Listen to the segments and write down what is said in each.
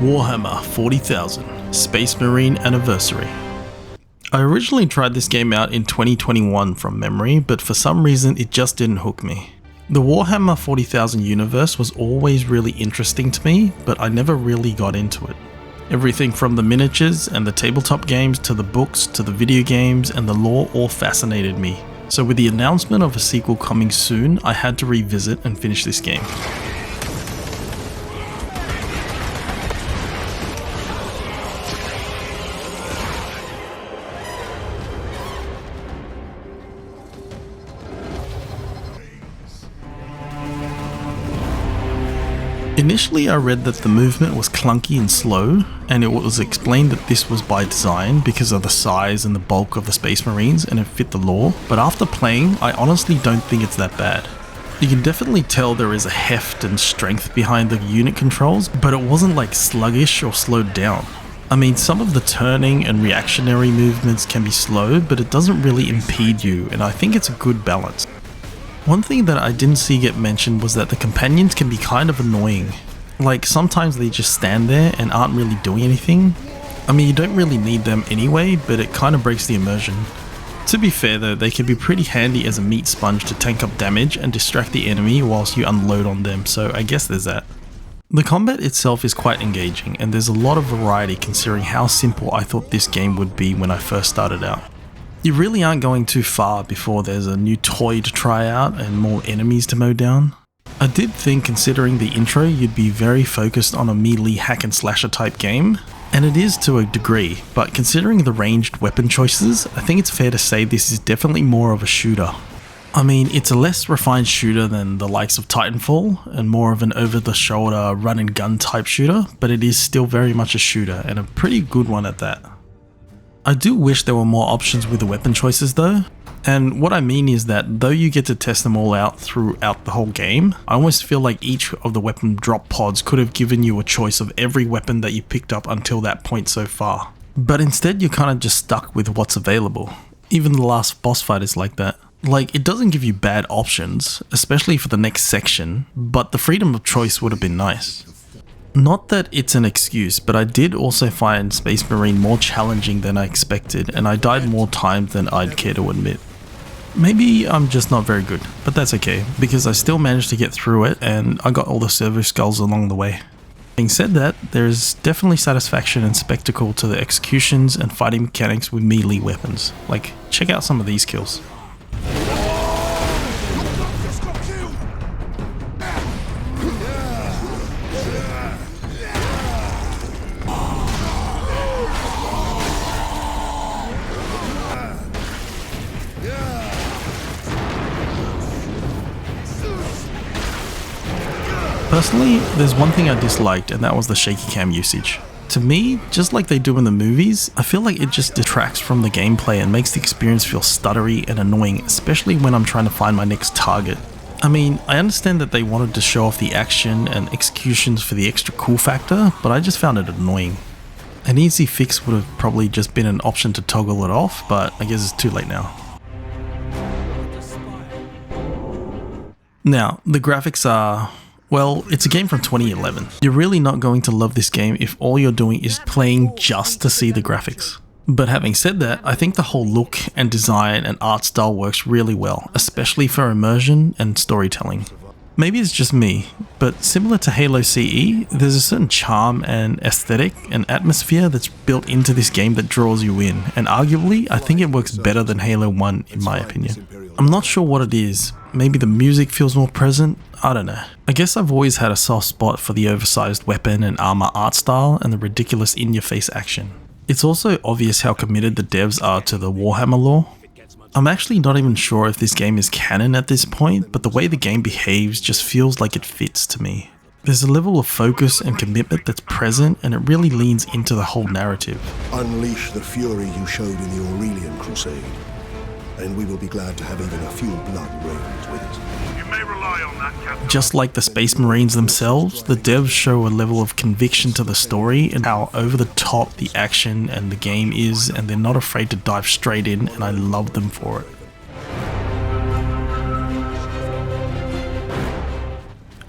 Warhammer 40,000 Space Marine Anniversary. I originally tried this game out in 2021 from memory, but for some reason it just didn't hook me. The Warhammer 40,000 universe was always really interesting to me, but I never really got into it. Everything from the miniatures and the tabletop games to the books to the video games and the lore all fascinated me. So with the announcement of a sequel coming soon, I had to revisit and finish this game. Initially I read that the movement was clunky and slow, and it was explained that this was by design because of the size and the bulk of the Space Marines and it fit the lore, but after playing, I honestly don't think it's that bad. You can definitely tell there is a heft and strength behind the unit controls, but it wasn't like sluggish or slowed down. I mean, some of the turning and reactionary movements can be slow, but it doesn't really impede you, and I think it's a good balance. One thing that I didn't see get mentioned was that the companions can be kind of annoying. Like, sometimes they just stand there and aren't really doing anything. I mean, you don't really need them anyway, but it kind of breaks the immersion. To be fair though, they can be pretty handy as a meat sponge to tank up damage and distract the enemy whilst you unload on them, so I guess there's that. The combat itself is quite engaging, and there's a lot of variety considering how simple I thought this game would be when I first started out. You really aren't going too far before there's a new toy to try out and more enemies to mow down. I did think, considering the intro, you'd be very focused on a melee hack and slasher type game, and it is to a degree, but considering the ranged weapon choices, I think it's fair to say this is definitely more of a shooter. I mean, it's a less refined shooter than the likes of Titanfall, and more of an over-the-shoulder run and gun type shooter, but it is still very much a shooter, and a pretty good one at that. I do wish there were more options with the weapon choices though, and what I mean is that though you get to test them all out throughout the whole game, I almost feel like each of the weapon drop pods could have given you a choice of every weapon that you picked up until that point so far. But instead you're kind of just stuck with what's available. Even the last boss fight is like that. Like, it doesn't give you bad options, especially for the next section, but the freedom of choice would have been nice. Not that it's an excuse, but I did also find Space Marine more challenging than I expected, and I died more times than I'd care to admit. Maybe I'm just not very good, but that's okay, because I still managed to get through it and I got all the servo skulls along the way. Having said that, there is definitely satisfaction and spectacle to the executions and fighting mechanics with melee weapons. Like, check out some of these kills. Personally, there's one thing I disliked, and that was the shaky cam usage. To me, just like they do in the movies, I feel like it just detracts from the gameplay and makes the experience feel stuttery and annoying, especially when I'm trying to find my next target. I mean, I understand that they wanted to show off the action and executions for the extra cool factor, but I just found it annoying. An easy fix would have probably just been an option to toggle it off, but I guess it's too late now. Now, the graphics are... well, it's a game from 2011. You're really not going to love this game if all you're doing is playing just to see the graphics. But having said that, I think the whole look and design and art style works really well, especially for immersion and storytelling. Maybe it's just me, but similar to Halo CE, there's a certain charm and aesthetic and atmosphere that's built into this game that draws you in, and arguably, I think it works better than Halo 1 in my opinion. I'm not sure what it is. Maybe the music feels more present? I don't know. I guess I've always had a soft spot for the oversized weapon and armor art style and the ridiculous in-your-face action. It's also obvious how committed the devs are to the Warhammer lore. I'm actually not even sure if this game is canon at this point, but the way the game behaves just feels like it fits to me. There's a level of focus and commitment that's present, and it really leans into the whole narrative. Unleash the fury you showed in the Aurelian Crusade, and we will be glad to have even a few blood rains with it. You may rely on that, Captain. Just like the Space Marines themselves, the devs show a level of conviction to the story and how over the top the action and the game is, and they're not afraid to dive straight in, and I love them for it.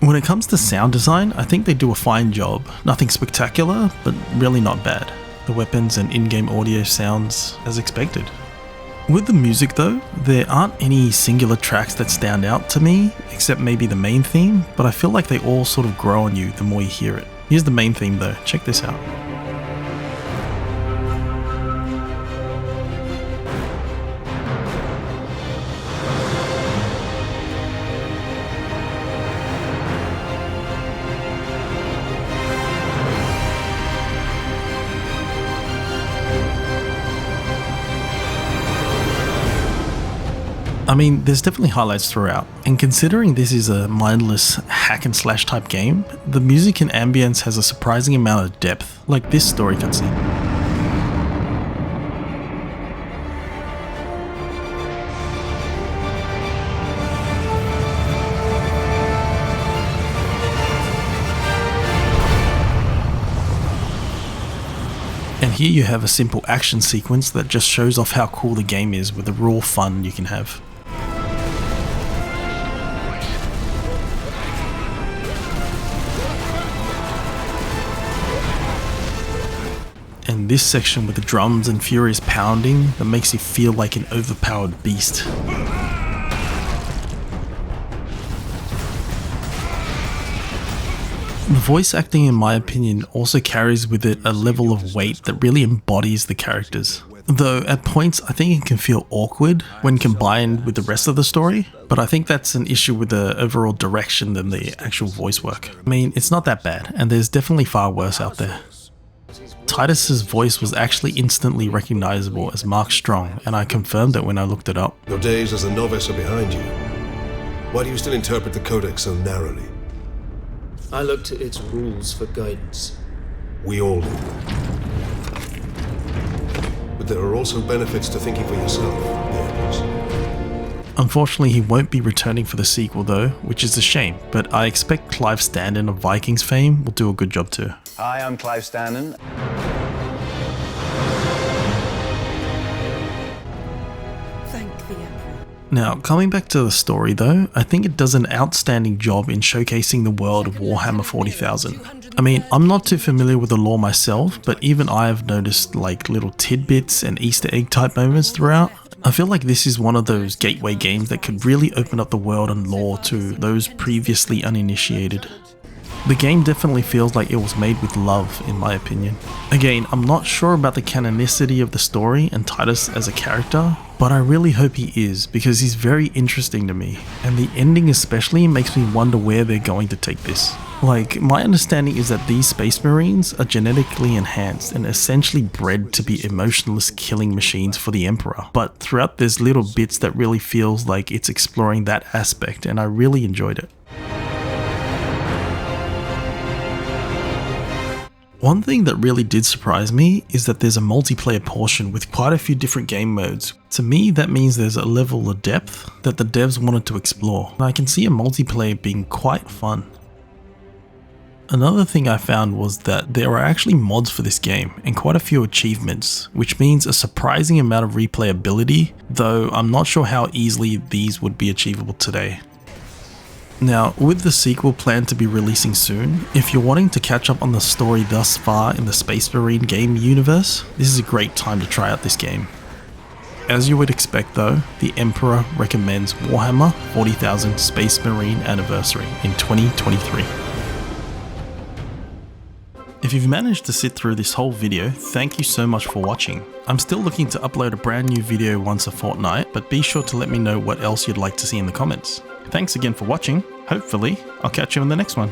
When it comes to sound design, I think they do a fine job. Nothing spectacular, but really not bad. The weapons and in-game audio sounds as expected. With the music though, there aren't any singular tracks that stand out to me, except maybe the main theme, but I feel like they all sort of grow on you the more you hear it. Here's the main theme though, check this out. I mean, there's definitely highlights throughout, and considering this is a mindless hack and slash type game, the music and ambience has a surprising amount of depth, like this story cutscene. And here you have a simple action sequence that just shows off how cool the game is with the raw fun you can have. And this section with the drums and furious pounding that makes you feel like an overpowered beast. The voice acting, in my opinion, also carries with it a level of weight that really embodies the characters. Though at points I think it can feel awkward when combined with the rest of the story, but I think that's an issue with the overall direction than the actual voice work. I mean, it's not that bad, and there's definitely far worse out there. Titus's voice was actually instantly recognizable as Mark Strong, and I confirmed it when I looked it up. Your days as a novice are behind you. Why do you still interpret the Codex so narrowly? I look to its rules for guidance. We all do. But there are also benefits to thinking for yourself, there is. Unfortunately, he won't be returning for the sequel though, which is a shame, but I expect Clive Standen of Vikings fame will do a good job too. Hi, I'm Clive Standen. Now, coming back to the story though, I think it does an outstanding job in showcasing the world of Warhammer 40,000. I mean, I'm not too familiar with the lore myself, but even I have noticed like little tidbits and Easter egg type moments throughout. I feel like this is one of those gateway games that could really open up the world and lore to those previously uninitiated. The game definitely feels like it was made with love, in my opinion. Again, I'm not sure about the canonicity of the story and Titus as a character, but I really hope he is, because he's very interesting to me, and the ending especially makes me wonder where they're going to take this. Like, my understanding is that these Space Marines are genetically enhanced and essentially bred to be emotionless killing machines for the Emperor, but throughout there's little bits that really feels like it's exploring that aspect, and I really enjoyed it. One thing that really did surprise me is that there's a multiplayer portion with quite a few different game modes. To me, that means there's a level of depth that the devs wanted to explore, and I can see a multiplayer being quite fun. Another thing I found was that there are actually mods for this game and quite a few achievements, which means a surprising amount of replayability, though I'm not sure how easily these would be achievable today. Now, with the sequel planned to be releasing soon, if you're wanting to catch up on the story thus far in the Space Marine game universe, this is a great time to try out this game. As you would expect though, the Emperor recommends Warhammer 40,000 Space Marine Anniversary in 2023. If you've managed to sit through this whole video, thank you so much for watching. I'm still looking to upload a brand new video once a fortnight, but be sure to let me know what else you'd like to see in the comments. Thanks again for watching. Hopefully, I'll catch you in the next one.